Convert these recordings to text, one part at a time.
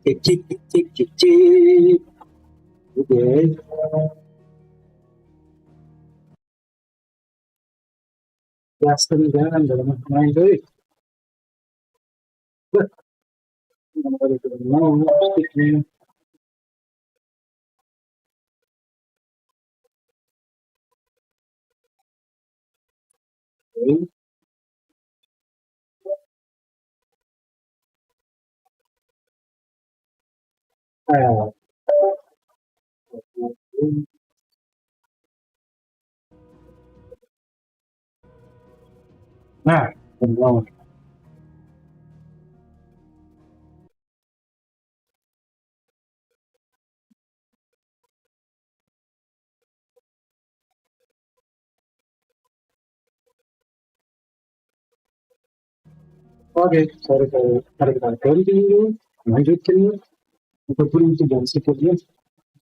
Cik, cik, cik, cik. Oke. Kelas jangan dalam main tuh. Kenapa itu mau sticknya? Nah, benar. Oke, sorry, mari kita continue, lanjutkan. Ataupun tujuan berikutnya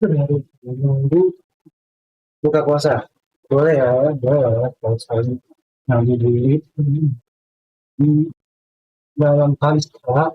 harus menunggu buka puasa. Boleh ya, boleh puasa. Ngabuburit di dalam Valisthea.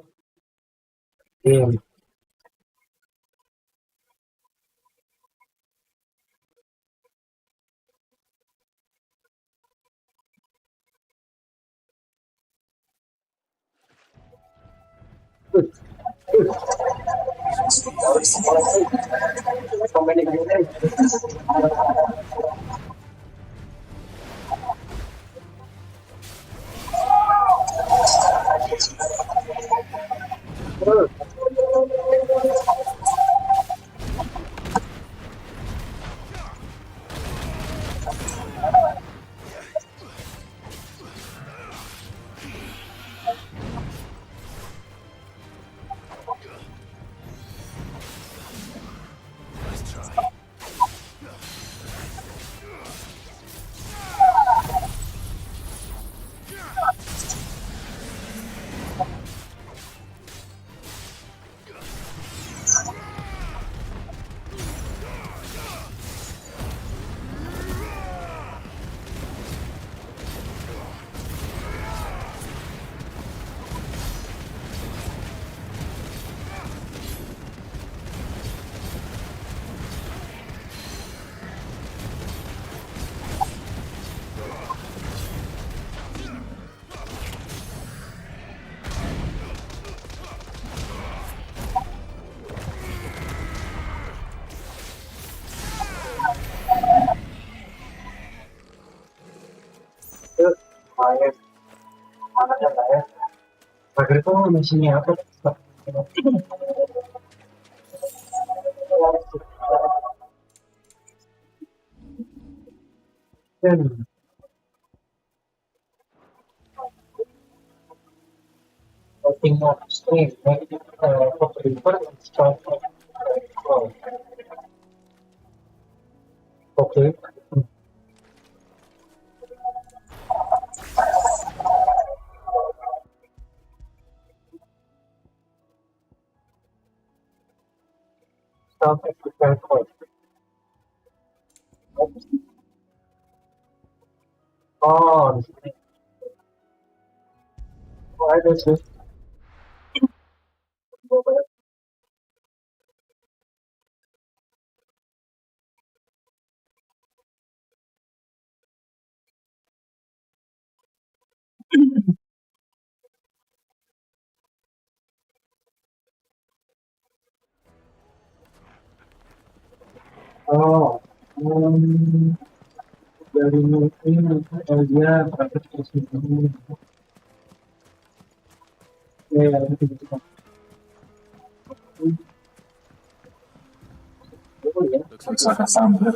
Mana ya? Maghrib itu misinya apa? Dan voting of stream, Oke. Oh, ada sih. Oh, dari mungkin dia praktek terus ini. Ya, itu betul. Looks like a sambil.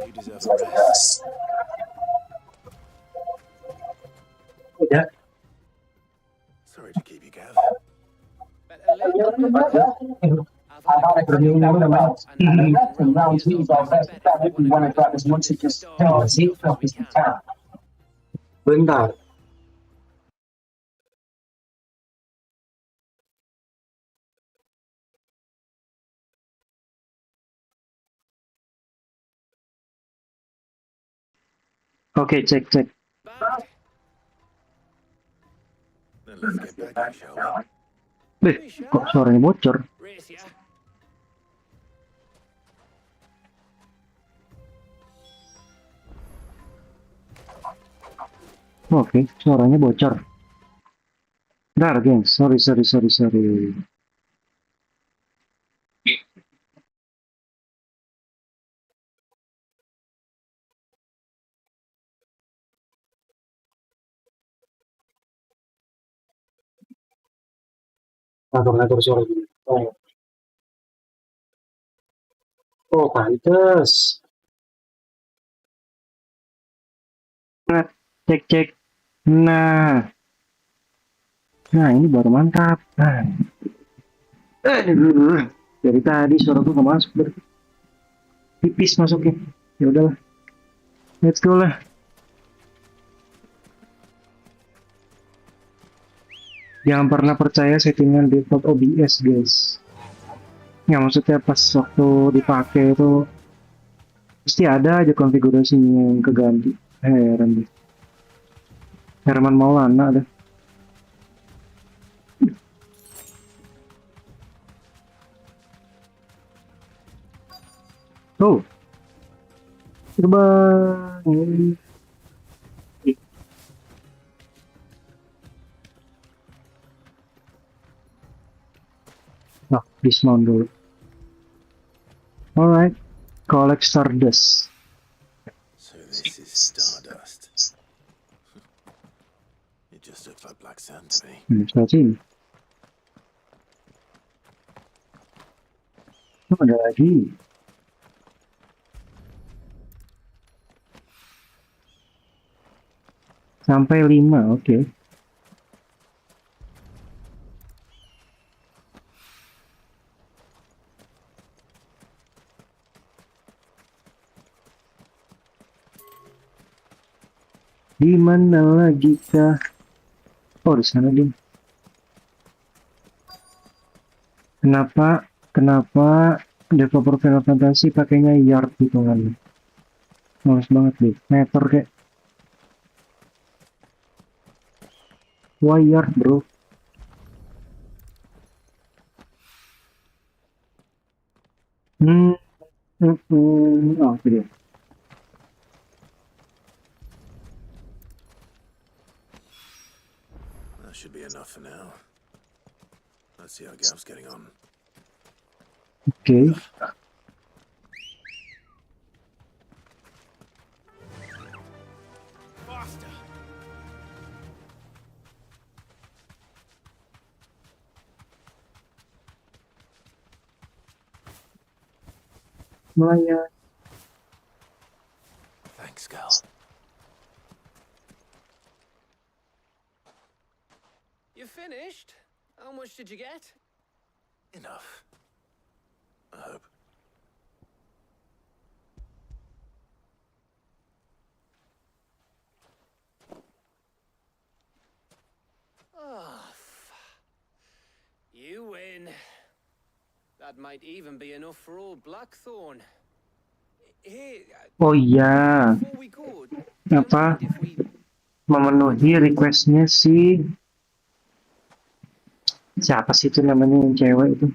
You deserve a rest. Ya. Sorry to keep you, Gav. Bentar. Oke, cek. Bagged. Then let's get packing, shall we? Kok suaranya bocor? Race ya. Oke, suaranya bocor. Bentar, geng. Sorry. Ngatur suara dulu. Oh, pantes. Nah, cek. Nah, ini baru mantap. Dari tadi suara tuh nggak masuk. Pipis masukin. Ya udahlah, let's go lah. Jangan pernah percaya settingan default OBS, guys. Ya maksudnya pas waktu dipakai itu pasti ada aja konfigurasinya yang keganti. Heran deh. Herman Maulana ada. Oh, terbang. Nah, dismount dulu. Alright, collect stardust. So this is stardust. It just looks like black sand to me. Sebelah sini. Oh, ada lagi. Sampai 5, oke. Di mana lagi kah? Oh, di sana dia. Kenapa developer Final Fantasy pakainya yard hitungannya? Males banget deh, meter kayak. Why yard, bro? Oh, itu dia. That should be enough for now. Let's see how Gav's getting on. Oke. Faster. Melayang. Thanks, Gal. You finished? How much did you get? Enough. I hope. Oh, you win. That might even be enough for old Blackthorn. Hey, Oh iya, before we go, do you apa mind if we... memenuhi requestnya si siapa sih itu namanya yang cewek itu,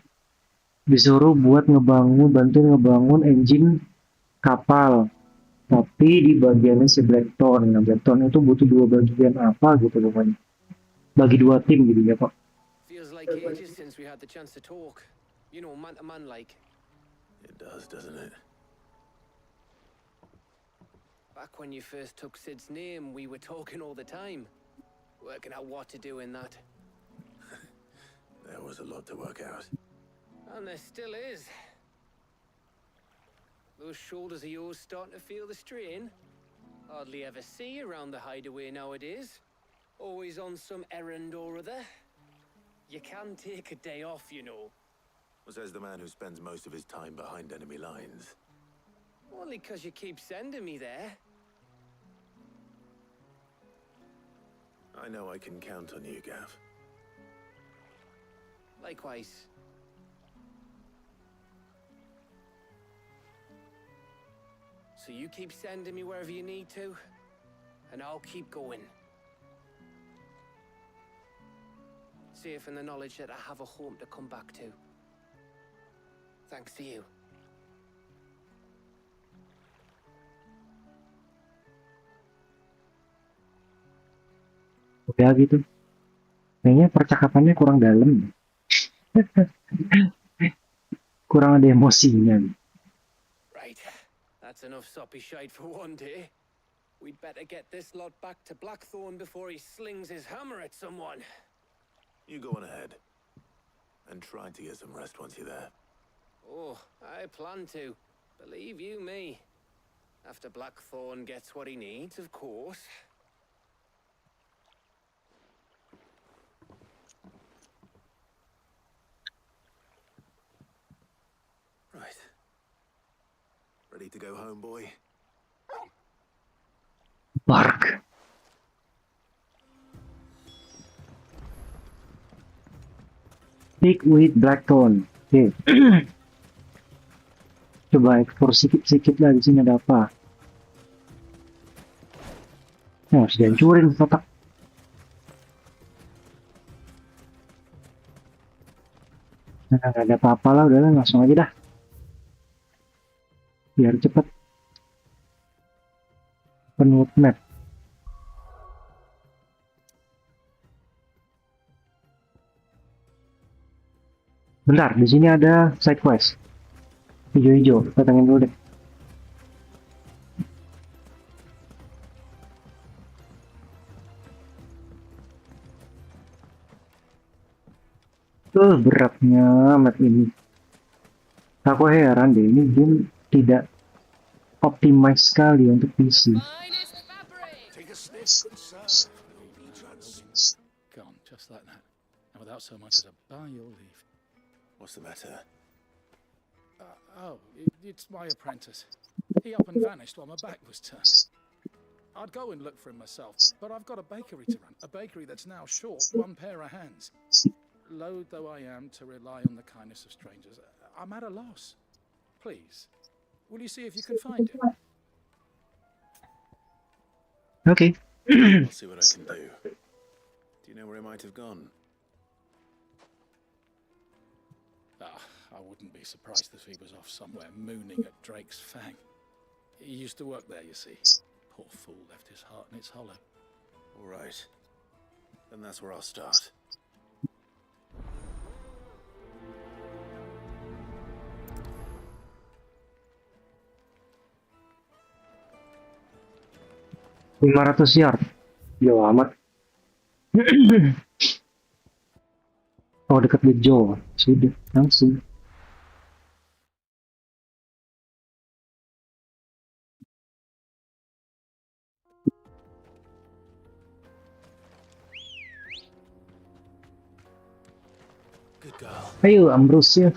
disuruh buat bantuin ngebangun engine kapal, tapi di bagiannya si Blackthorn. Nah, Blackthorn itu butuh 2 bagian apa gitu pokoknya, bagi 2 tim gitu ya, Pak. Feels like ages since we had the chance to talk. You know, man to man like. It does, doesn't it? Back when you first took Sid's name, we were talking all the time. Working out what to do in that. There was a lot to work out. And there still is. Those shoulders of yours starting to feel the strain? Hardly ever see you around the hideaway nowadays. Always on some errand or other. You can take a day off, you know. Says the man who spends most of his time behind enemy lines. Only 'cause you keep sending me there. I know I can count on you, Gav. Likewise. So you keep sending me wherever you need to, and I'll keep going. Safe in the knowledge that I have a home to come back to. Thanks to you. Udah gitu. Kayaknya percakapannya kurang dalam. Kurang ada emosinya. Right. That's enough soppy shite for one day. We'd better get this lot back to Blackthorn before he slings his hammer at someone. You go on ahead. And try to get some rest once you're there. Oh, I plan to. Believe you me. After Blackthorn gets what he needs, of course. Right. Ready to go home, boy? Bark. Pick with Blackthorn. Oke. Coba ekspor sedikit-sedikit lah, di sini ada apa? Nah, harus dihancurin kotak. Nah, nggak ada apa-apa lah, udahlah langsung aja dah. Biar cepet. Penuh map. Bentar, di sini ada side quest. Hijau-hijau, datangin dulu deh. Beratnya map ini. Aku heran deh, ini game tidak optimize sekali untuk PC. Finest fabric! Take a sniff, good sir. Gone, just like that. And without so much as a by your leave. What's the matter? It's my apprentice. He up and vanished while my back was turned. I'd go and look for him myself, but I've got a bakery to run. A bakery that's now short one pair of hands. Loath though I am to rely on the kindness of strangers, I'm at a loss. Please, will you see if you can find him? Okay. I'll see what I can do. Do you know where he might have gone? I wouldn't be surprised if he was off somewhere mooning at Drake's Fang. He used to work there, you see. Poor fool left his heart in its hollow. All right. Then that's where I'll start. .500 yard. Jauh amat. Oh, dekat Bejo. Sudah, langsung. Good girl. Ayo, Ambrosio.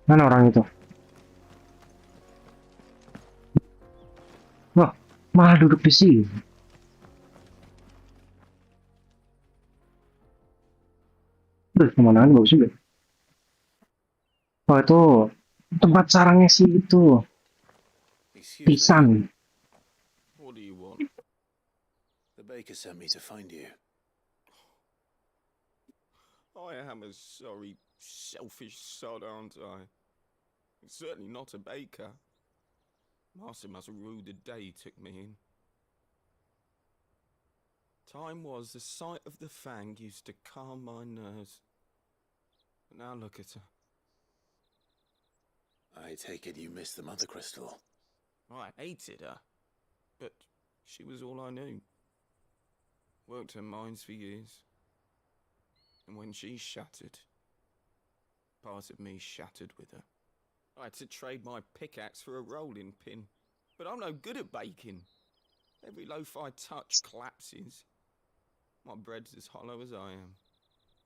Mana orang itu? Wah, malah duduk di sini. Pemandangan bagus juga. Oh, itu tempat sarangnya sih itu. Excuse me. Pisang. What do you want? The baker sent me to find you. I am a sorry, selfish sod, aren't I? Certainly not a baker. Master must have ruled the day he took me in. Time was the sight of the Fang used to calm my nerves. But now look at her. I take it you missed the mother crystal. I hated her. But She was all I knew. Worked her mines for years. And when she shattered, part of me shattered with her. I had to trade my pickaxe for a rolling pin. But I'm no good at baking. Every loaf I touch collapses. My bread's as hollow as I am.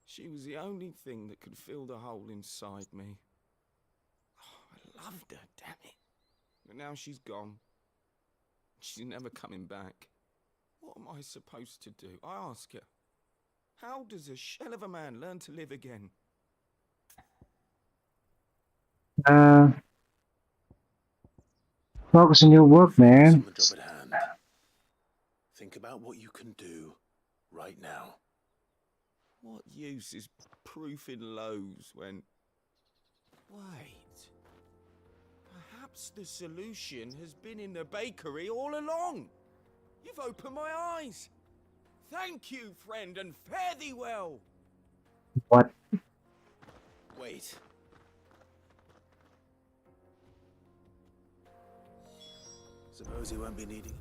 She was the only thing that could fill the hole inside me. Oh, I loved her, damn it. But now she's gone. She's never coming back. What am I supposed to do? I ask her. How does a shell of a man learn to live again? Focus on your work, Focus man. on the job at hand. Think about what you can do right now. What use is proofing loaves when... Wait. Perhaps the solution has been in the bakery all along. You've opened my eyes. Thank you, friend, and fare thee well. What? Wait. Suppose he won't be needing it.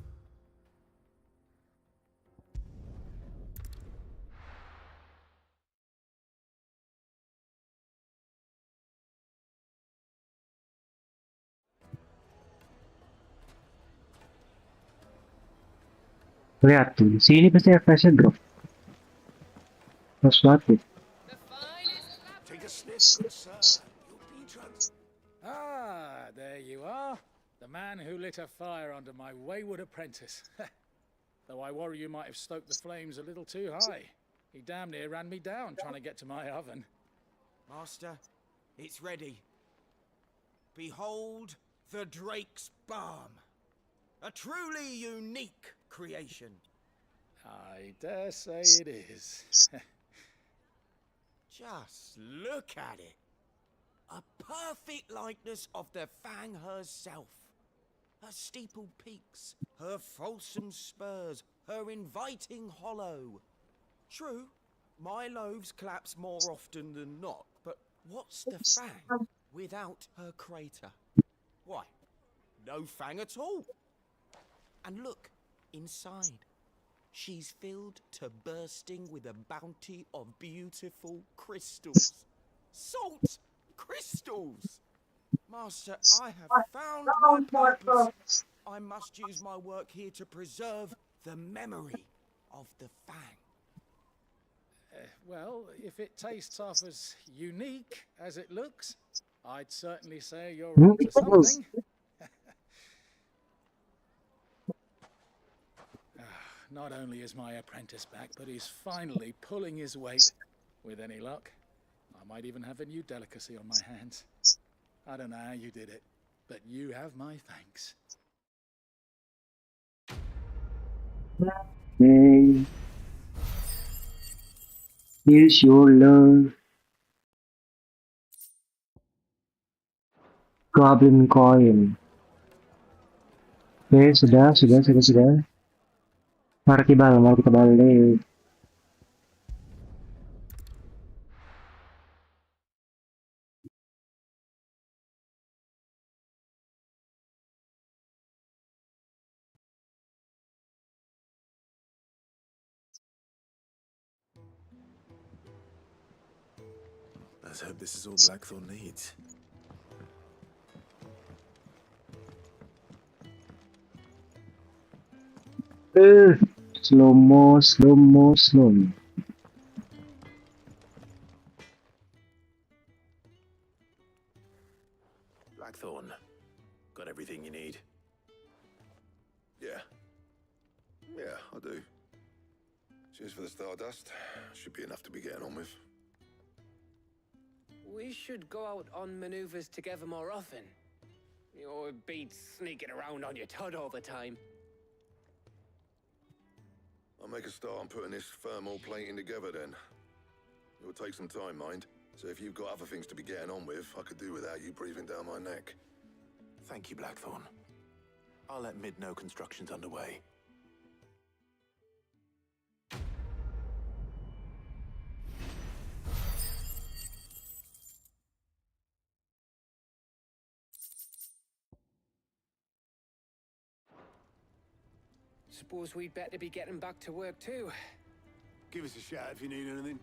Lihat tuh, sini pasti FPS-nya drop. Terus banget. Take a sniff, good sir. You'll be trans. Ah, there you are. The man who lit a fire under my wayward apprentice. Though I worry you might have stoked the flames a little too high. He damn near ran me down trying to get to my oven. Master, it's ready. Behold the Drake's Balm. A truly unique creation. I dare say it is. Just look at it. A perfect likeness of the Fang herself. Her steepled peaks, her fulsome spurs, her inviting hollow. True, my loaves collapse more often than not, but what's the Fang without her crater? Why, no Fang at all. And look, inside. She's filled to bursting with a bounty of beautiful crystals. Salt crystals! Master, I have found my purpose. I must use my work here to preserve the memory of the Fang. Well, if it tastes half as unique as it looks, I'd certainly say you're onto something. Not only is my apprentice back, but he's finally pulling his weight. With any luck, I might even have a new delicacy on my hands. I don't know how you did it, but you have my thanks. Hey, here's your love. Goblin coin. Oke, sudah. Mari kita balik. Let's hope this is all Blackthorn needs. Slow mo. Blackthorn, got everything you need? Yeah. Yeah, I do. Cheers for the Stardust. Should be enough to be getting on with. We should go out on maneuvers together more often. It beats sneaking around on your tud all the time. I'll make a start on putting this thermal plating together then. It will take some time, mind. So if you've got other things to be getting on with, I could do without you breathing down my neck. Thank you, Blackthorn. I'll let Mid know construction's underway. Suppose we'd better be getting back to work too. Give us a shout if you need anything.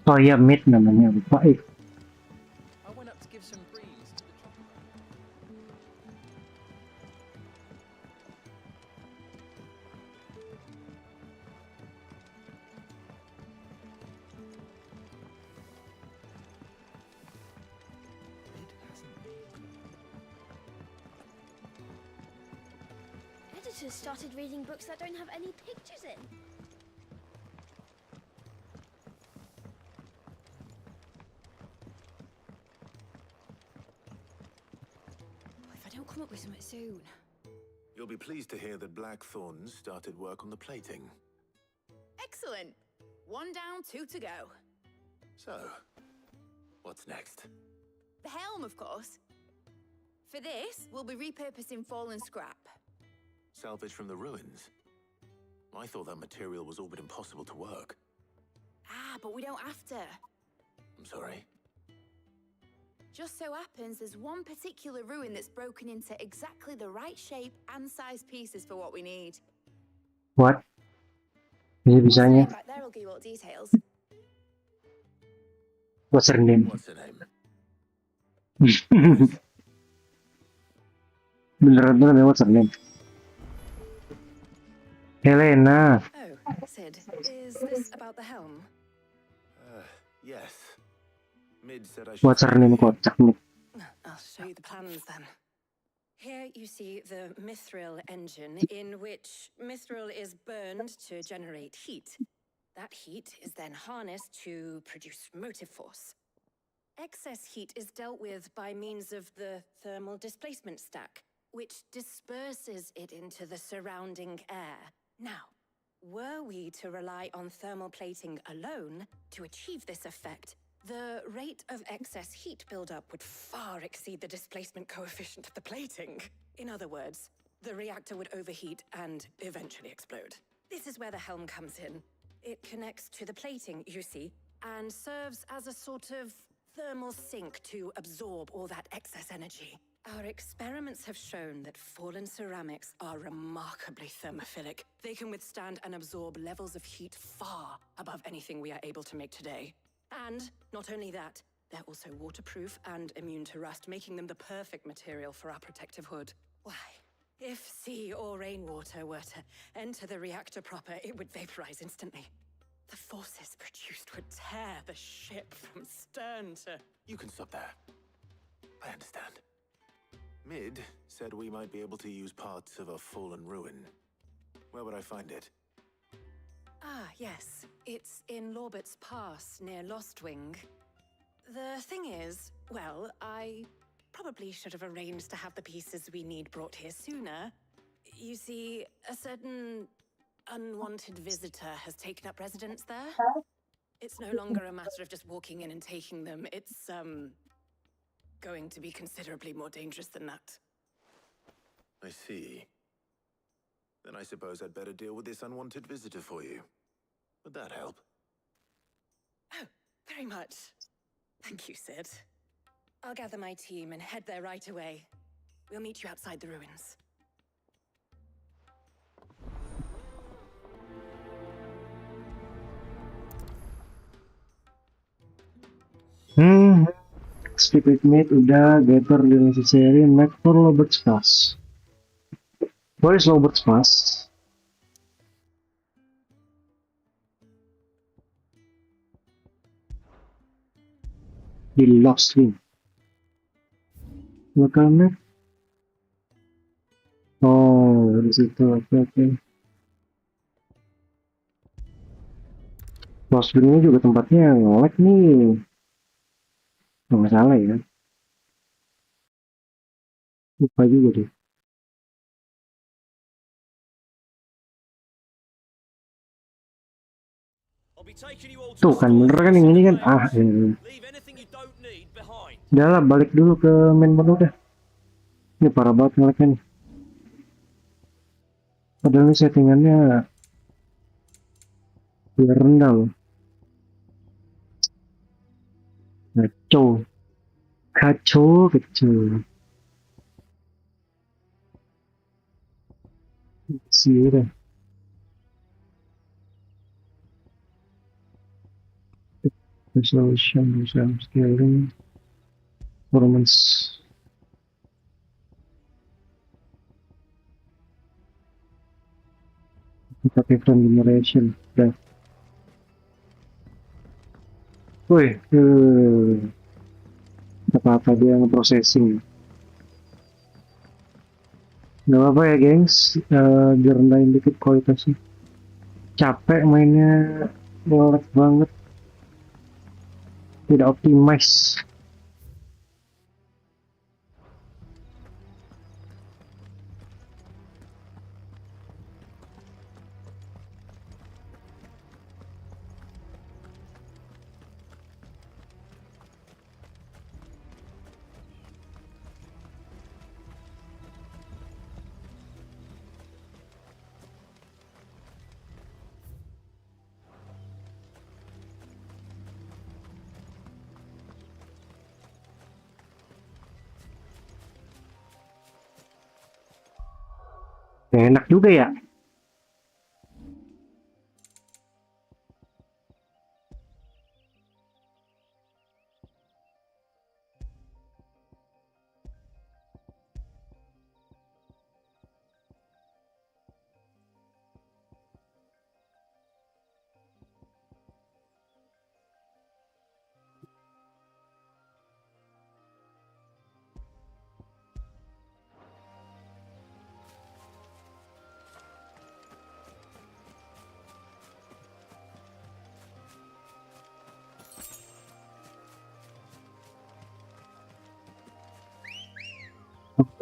Oh iya, mid namanya, lupa. I went up to give some breeze to the chopper. Editors started reading books that don't have any pictures in. If I don't come up with something soon. You'll be pleased to hear that Blackthorn's started work on the plating. Excellent. 1 down, 2 to go. So, what's next? The helm, of course. For this, we'll be repurposing fallen scrap. Salvage from the ruins? I thought that material was all but impossible to work. Ah, but we don't have to. I'm sorry. Just so happens there's one particular ruin that's broken into exactly the right shape and size pieces for what we need. What? Ini bisanya. Back there will give you all details. What's her name? What's her name? Beneran tuh namanya what's her name? Helena. Oh, Sid, is this about the helm? Yes. Mid said I should... What's her name kocak nih. I'll show you the plans then. Here you see the mithril engine, in which mithril is burned to generate heat. That heat is then harnessed to produce motive force. Excess heat is dealt with by means of the thermal displacement stack, which disperses it into the surrounding air. Now, were we to rely on thermal plating alone to achieve this effect, the rate of excess heat buildup would far exceed the displacement coefficient of the plating. In other words, the reactor would overheat and eventually explode. This is where the helm comes in. It connects to the plating, you see, and serves as a sort of thermal sink to absorb all that excess energy. Our experiments have shown that fallen ceramics are remarkably thermophilic. They can withstand and absorb levels of heat far above anything we are able to make today. And not only that, they're also waterproof and immune to rust, making them the perfect material for our protective hood. Why, if sea or rainwater were to enter the reactor proper, it would vaporize instantly. The forces produced would tear the ship from stern to... You can stop there. I understand. Mid said we might be able to use parts of a fallen ruin. Where would I find it? Ah, yes. It's in Lorbert's Pass, near Lostwing. The thing is, well, I probably should have arranged to have the pieces we need brought here sooner. You see, a certain unwanted visitor has taken up residence there. It's no longer a matter of just walking in and taking them. It's, going to be considerably more dangerous than that. I see. Then I suppose I'd better deal with this unwanted visitor for you. Would that help? Oh, very much. Thank you, Sid. I'll gather my team and head there right away. We'll meet you outside the ruins. Stupid mate udah gather the necessary map for Robert's Pass. Where is Robert's Pass? Di Lost Link. Local map? Oh, di situ. Oke. Lost Link ini juga tempatnya nge-lag nih. Nggak salah ya. Lupa juga deh. Tuh kan bener kan yang ini kan. Udah lah, balik dulu ke main menu dah. Ini parah banget ngeleknya nih. Padahal ini settingannya biar rendah loh. Kacau. Kacau. Sih udah. Resolution, scaling, performance. Pakai frame generation. Udah. Woi, apa-apa dia nge-processing. Gak apa-apa ya gengs, direndahin dikit kualitasnya. Capek mainnya, ngelag banget. Tidak optimize. Enak juga ya.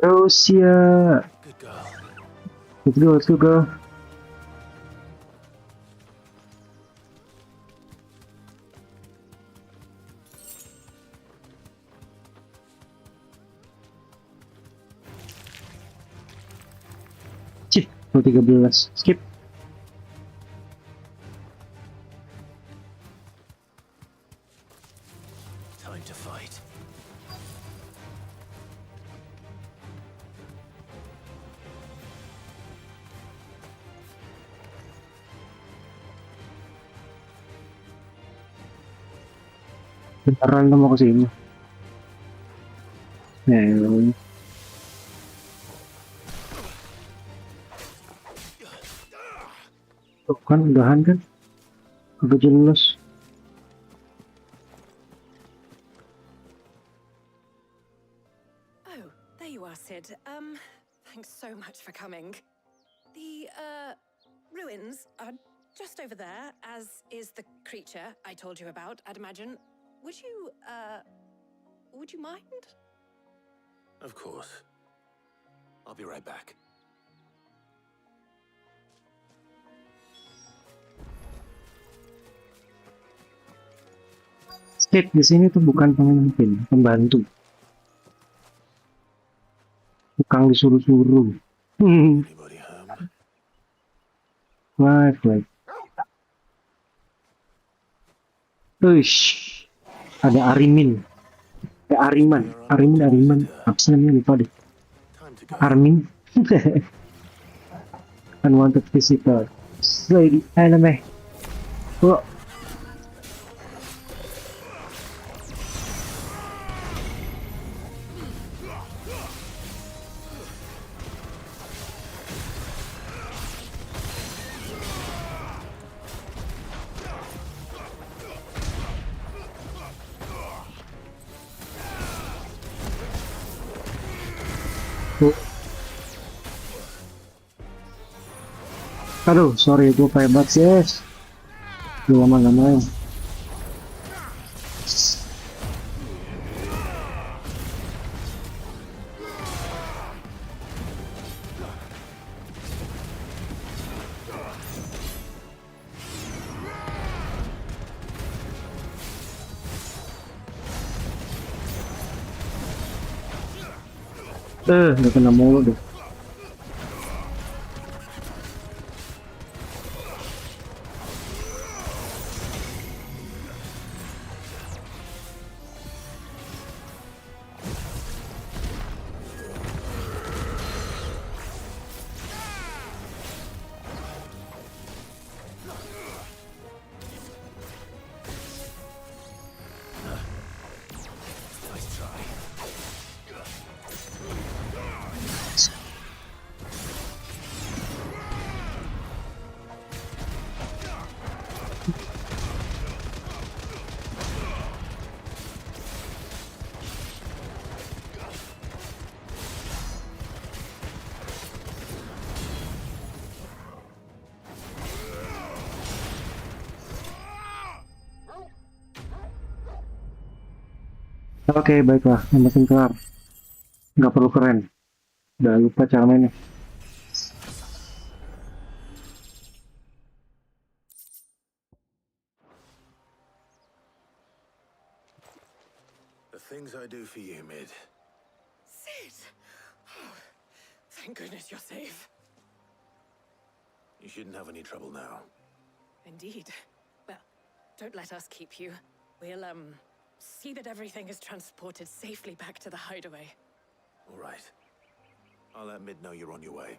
Terus ya. Let's go. Cip, 13. Skip. Time to fight. Beneran lo mau kesini? Tuh kan udahan kan? Agak jelas. Oh, there you are, Sid. Thanks so much for coming. The, ruins are just over there, as is the creature I told you about, I'd imagine. Would you mind? Of course. I'll be right back. Skip di sini tuh bukan pemimpin, pembantu. Tukang disuruh-suruh. Anybody home? Clive. Uish. Ada Arimin. Ariman. Apa sih namanya, lupa deh. Time to go. Armin. Unwanted visitor. Slay the enemy. Oh. Aduh, sorry, gue hebat sih, guys. Gue lama gak main. Nggak kena mulu deh. Nice try. Oke, baiklah. Yang penting kelar. Nggak perlu keren. Udah lupa cara mainnya. The things I do for you, Mid. Sid! Oh, thank goodness you're safe. You shouldn't have any trouble now. Indeed. Well, don't let us keep you. We'll, see that everything is transported safely back to the hideaway. All right. I'll let Mid know you're on your way.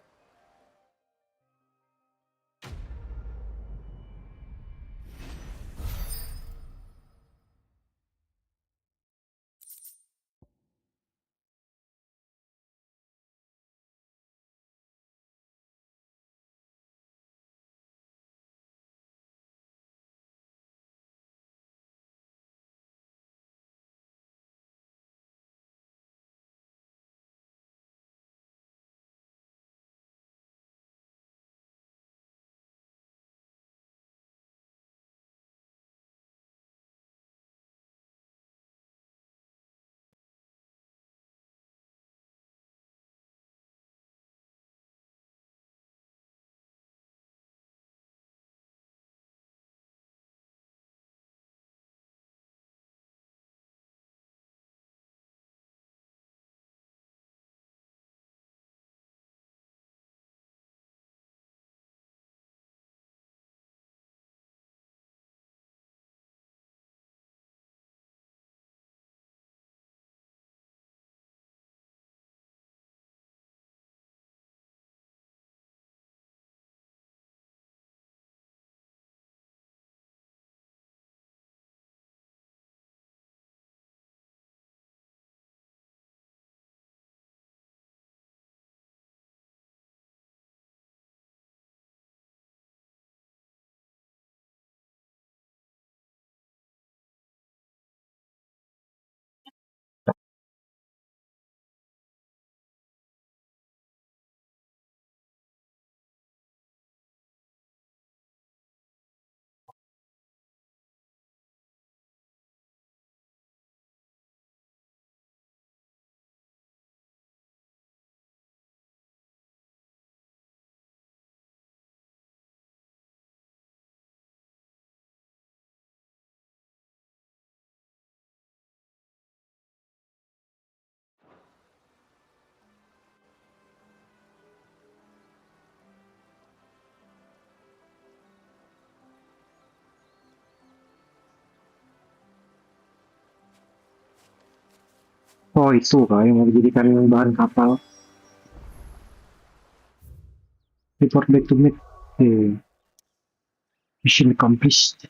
Oh, itu Kak yang mau dijadikan bahan kapal. Report back to mid. Mission accomplished.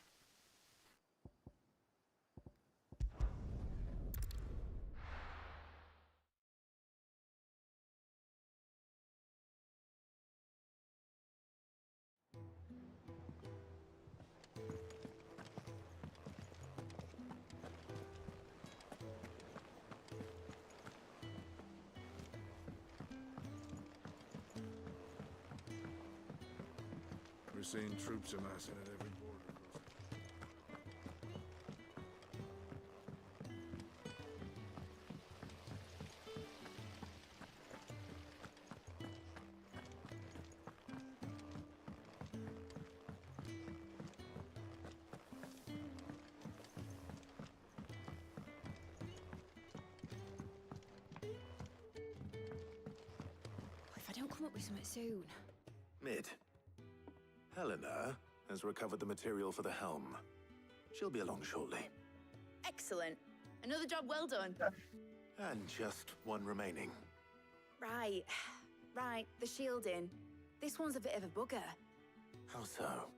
We're seeing troops amassing at every border crossing. come up with something soon. Mid. Helena has recovered the material for the helm. She'll be along shortly. Excellent. Another job well done. And just one remaining. Right. Right, the shielding. This one's a bit of a bugger. How so?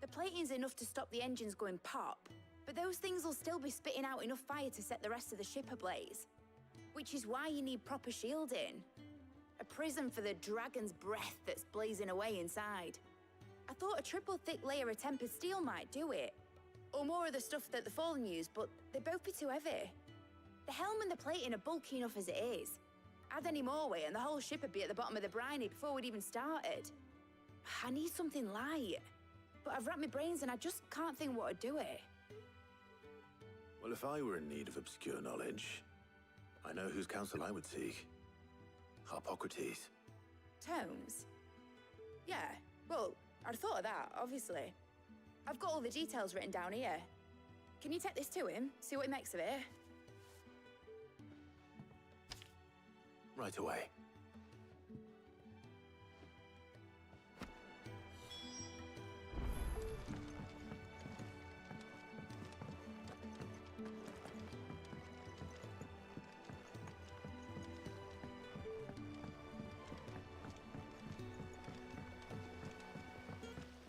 The plating's enough to stop the engines going pop, but those things will still be spitting out enough fire to set the rest of the ship ablaze. Which is why you need proper shielding. A prison for the dragon's breath that's blazing away inside. I thought a triple thick layer of tempered steel might do it. Or more of the stuff that the Fallen use, but they'd both be too heavy. The helm and the plating are bulky enough as it is. Add any more weight and the whole ship would be at the bottom of the briny before we'd even started. I need something light. But I've racked my brains and I just can't think what would do it. Well, if I were in need of obscure knowledge, I know whose counsel I would seek. Hippocrates. Tomes? Yeah, well, I'd thought of that, obviously. I've got all the details written down here. Can you take this to him, see what he makes of it? Right away.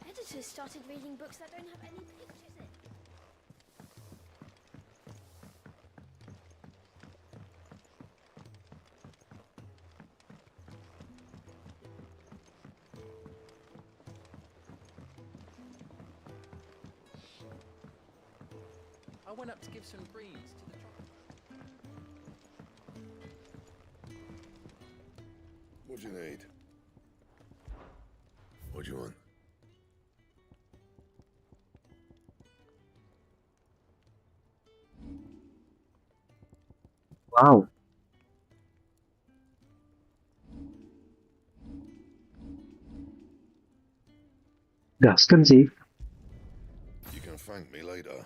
Editors started reading books that don't have any pictures in. I went up to give some greens to the What do you need? What do you want? Wow. Gaskan sih. You can thank me later.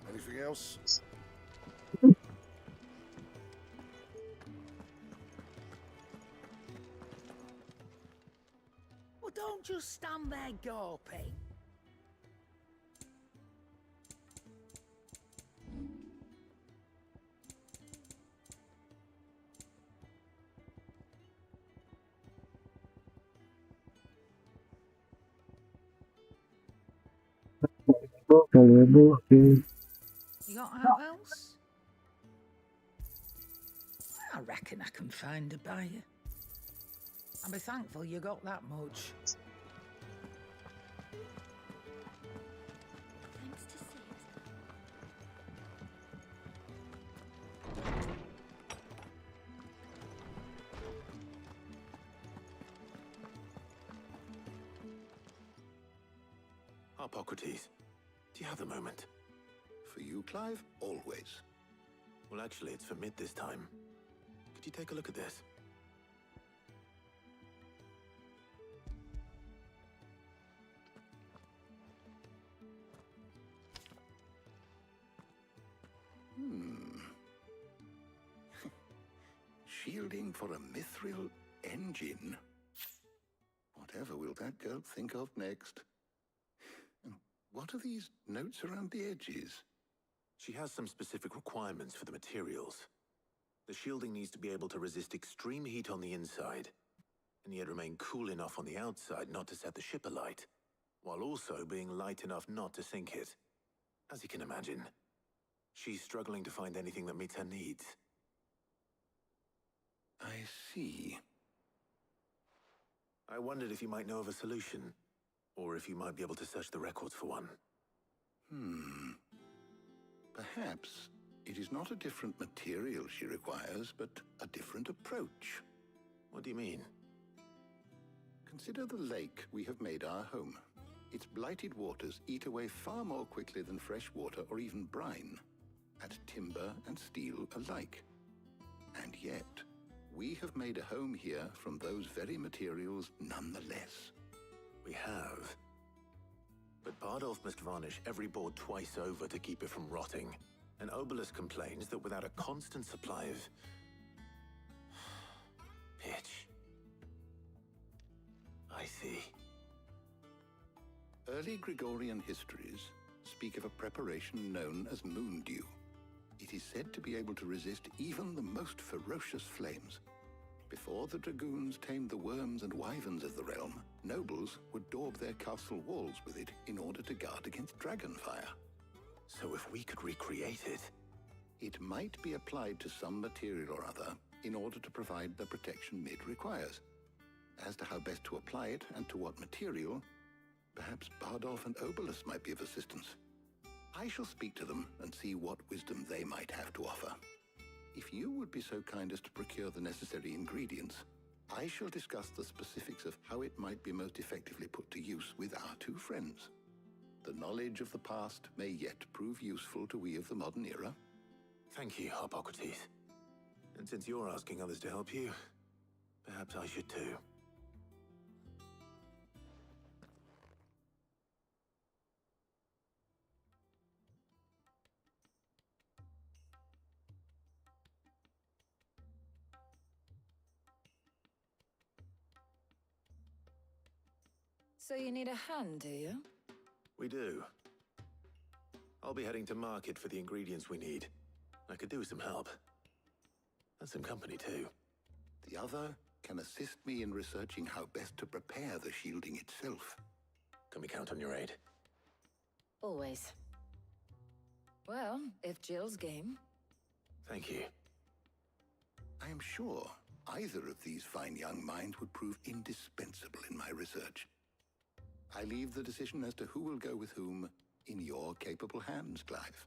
Anything else? Well, don't just stand there gawping. Valuable, okay. You got out else? I reckon I can find a buyer. I'll be thankful you got that much. Thanks to see it. Hippocrates, do you have the moment? For you, Clive? Always. Well, actually, it's for Mid this time. Could you take a look at this? Shielding for a mithril engine? Whatever will that girl think of next? And what are these notes around the edges? She has some specific requirements for the materials. The shielding needs to be able to resist extreme heat on the inside, and yet remain cool enough on the outside not to set the ship alight, while also being light enough not to sink it. As you can imagine, she's struggling to find anything that meets her needs. I see. I wondered if you might know of a solution, or if you might be able to search the records for one. Perhaps it is not a different material she requires, but a different approach. What do you mean? Consider the lake we have made our home. Its blighted waters eat away far more quickly than fresh water or even brine, at timber and steel alike. And yet, we have made a home here from those very materials nonetheless. We have. But Bardolph must varnish every board twice over to keep it from rotting. And Obelus complains that without a constant supply of pitch. I see. Early Gregorian histories speak of a preparation known as moon dew. It is said to be able to resist even the most ferocious flames. Before the dragoons tamed the worms and wyverns of the realm, nobles would daub their castle walls with it in order to guard against dragon fire. So if we could recreate it... It might be applied to some material or other in order to provide the protection Mid requires. As to how best to apply it and to what material, perhaps Bardolph and Obelus might be of assistance. I shall speak to them and see what wisdom they might have to offer. If you would be so kind as to procure the necessary ingredients, I shall discuss the specifics of how it might be most effectively put to use with our two friends. The knowledge of the past may yet prove useful to we of the modern era. Thank you, Hippocrates. And since you're asking others to help you, perhaps I should too. So you need a hand, do you? We do. I'll be heading to market for the ingredients we need. I could do with some help. And some company too. The other can assist me in researching how best to prepare the shielding itself. Can we count on your aid? Always. Well, if Jill's game. Thank you. I am sure either of these fine young minds would prove indispensable in my research. I leave the decision as to who will go with whom in your capable hands, Clive.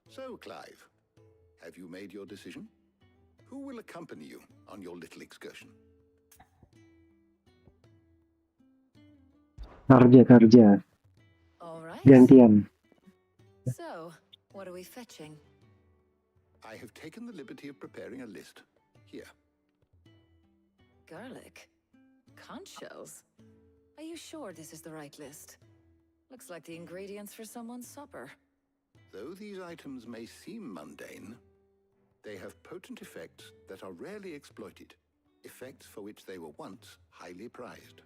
So, Clive, have you made your decision? Who will accompany you on your little excursion? Kerja. All right. Gantian. So, what are we fetching? I have taken the liberty of preparing a list. Here. Garlic. Conch shells. Are you sure this is the right list? Looks like the ingredients for someone's supper. Though these items may seem mundane, they have potent effects that are rarely exploited, effects for which they were once highly prized.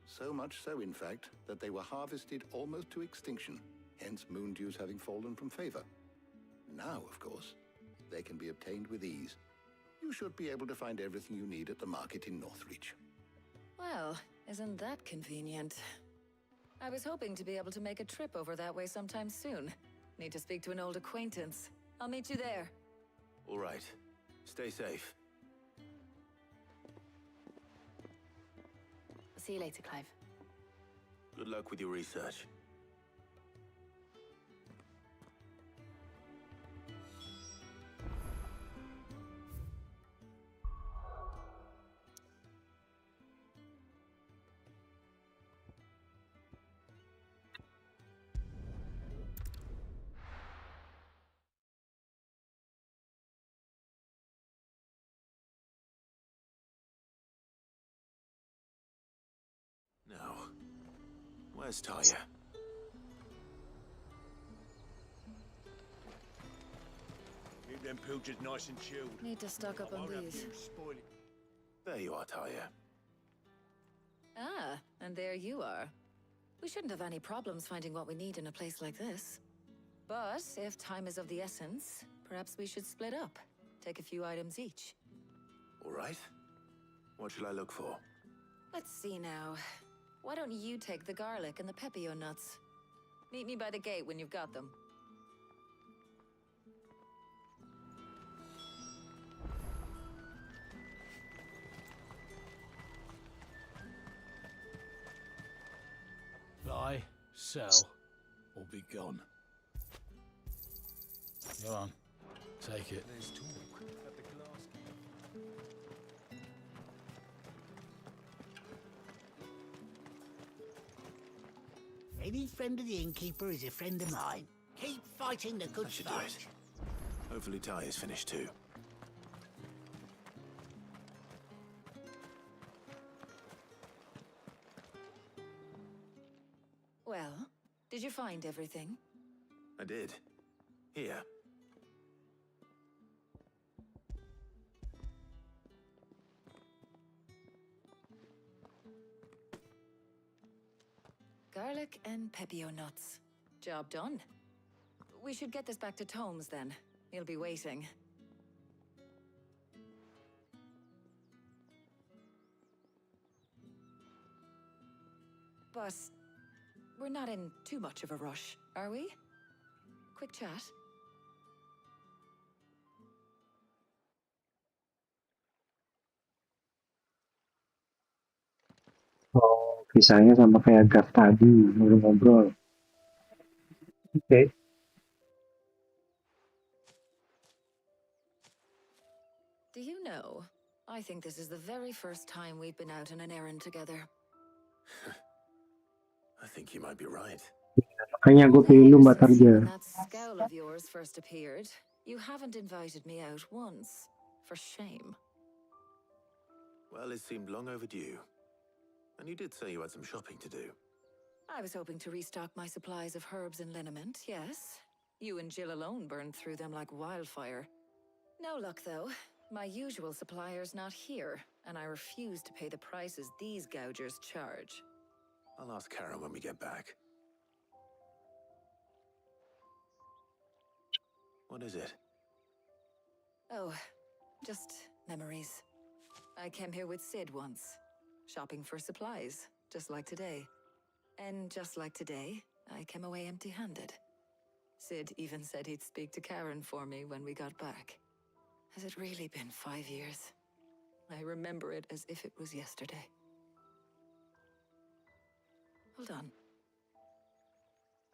So much so, in fact, that they were harvested almost to extinction, hence moon dews having fallen from favor. Now, of course, they can be obtained with ease. You should be able to find everything you need at the market in Northreach. Well, isn't that convenient? I was hoping to be able to make a trip over that way sometime soon. Need to speak to an old acquaintance. I'll meet you there. All right. Stay safe. I'll see you later, Clive. Good luck with your research. Now, where's Talia? Keep them pilchards nice and chilled. Need to stock up on these. Spoil it. There you are, Talia. Ah, and there you are. We shouldn't have any problems finding what we need in a place like this. But if time is of the essence, perhaps we should split up. Take a few items each. All right. What should I look for? Let's see now. Why don't you take the garlic and the pepio nuts? Meet me by the gate when you've got them. Buy, sell, or be gone. Go on, take it. There's talk at the glass. Any friend of the innkeeper is a friend of mine. Keep fighting the good I should do fight. it. Hopefully Ty is finished too. Well, did you find everything? I did. Here. Garlic and pepio nuts. Job done. We should get this back to Tomes then. He'll be waiting. But we're not in too much of a rush, are we? Quick chat. Oh, kisahnya sama kayak Gav tadi, ngobrol-ngobrol. Oke. Do you know, I think this is the very first time we've been out on an errand together. I think you might be right. Makanya gue pilih lu Mbak Tarja. When that scowl of yours first appeared, you haven't invited me out once. For shame. Well, it seemed long overdue. And you did say you had some shopping to do. I was hoping to restock my supplies of herbs and liniment, yes. You and Jill alone burned through them like wildfire. No luck, though. My usual supplier's not here, and I refuse to pay the prices these gougers charge. I'll ask Karen when we get back. What is it? Oh, just memories. I came here with Sid once, shopping for supplies, just like today. And just like today, I came away empty-handed. Sid even said he'd speak to Karen for me when we got back. Has it really been 5 years? I remember it as if it was yesterday. Hold on.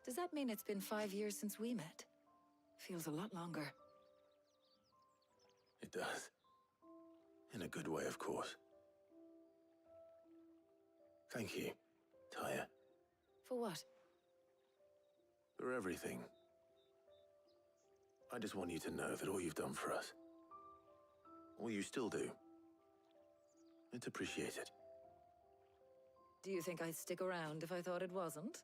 Does that mean it's been 5 years since we met? Feels a lot longer. It does. In a good way, of course. Thank you, Taya, For what? for everything. I just want you to know that all you've done for us, all you still do, it's appreciated. Do you think I'd stick around if I thought it wasn't?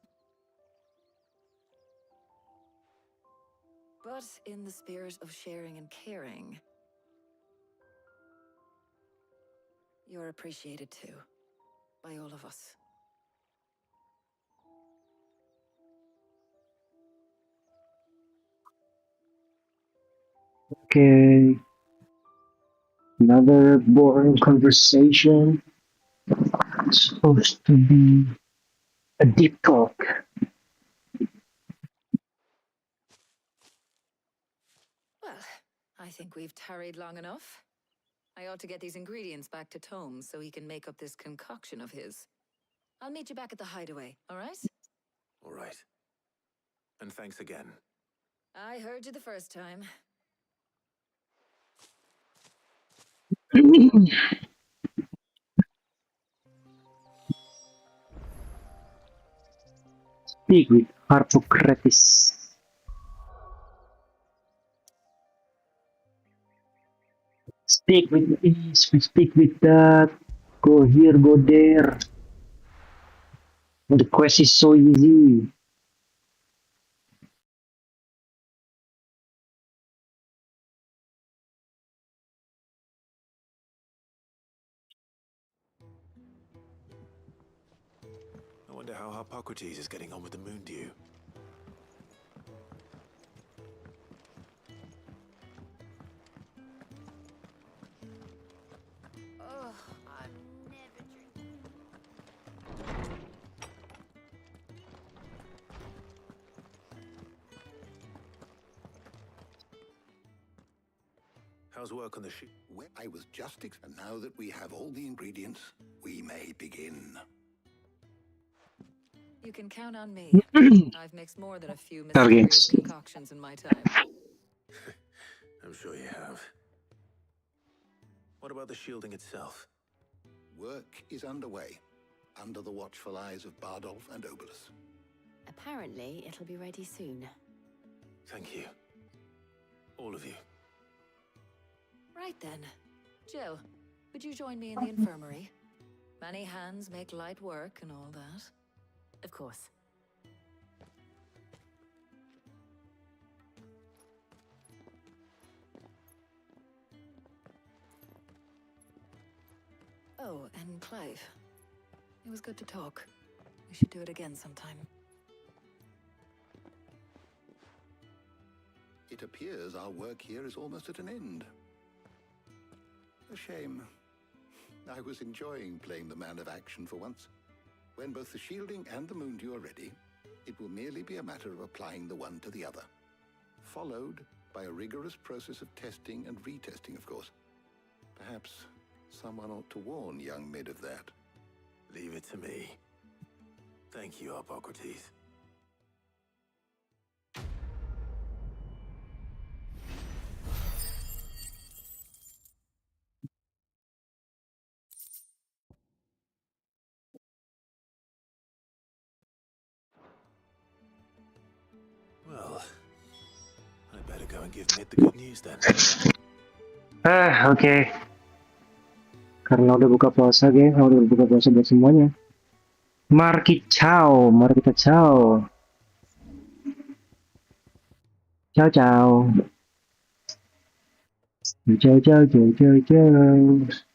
But in the spirit of sharing and caring, you're appreciated too, by all of us. Okay. Another boring conversation. It's supposed to be a deep talk. Well, I think we've tarried long enough. I ought to get these ingredients back to Tomes so he can make up this concoction of his. I'll meet you back at the hideaway, all right? All right. And thanks again. I heard you the first time. Speak with Harpocrates. Speak with this, we speak with that. Go here, go there. The quest is so easy. I wonder how Harpocrates is getting on with the moon dew. Ugh, I'm never drinking. How's work on the ship? Well, I was just and now that we have all the ingredients, we may begin. You can count on me. I've mixed more than a few Target. mysterious concoctions in my time. I'm sure you have. What about the shielding itself? Work is underway, under the watchful eyes of Bardolph and Obolus. Apparently, it'll be ready soon. Thank you. All of you. Right then. Jill, would you join me in the infirmary? Many hands make light work and all that. Of course. Oh, and Clive. It was good to talk. We should do it again sometime. It appears our work here is almost at an end. A shame. I was enjoying playing the man of action for once. When both the shielding and the moondew are ready, it will merely be a matter of applying the one to the other. Followed by a rigorous process of testing and retesting, of course. Perhaps someone ought to warn young Mid of that. Leave it to me. Thank you, Hippocrates. Well, I better go and give Mid the good news then. Oke. Karena udah buka puasa, geng. Udah buka puasa buat semuanya. Mari ciao, mari kita ciao. Ciao, ciao. Ciao, ciao, ciao, ciao, ciao.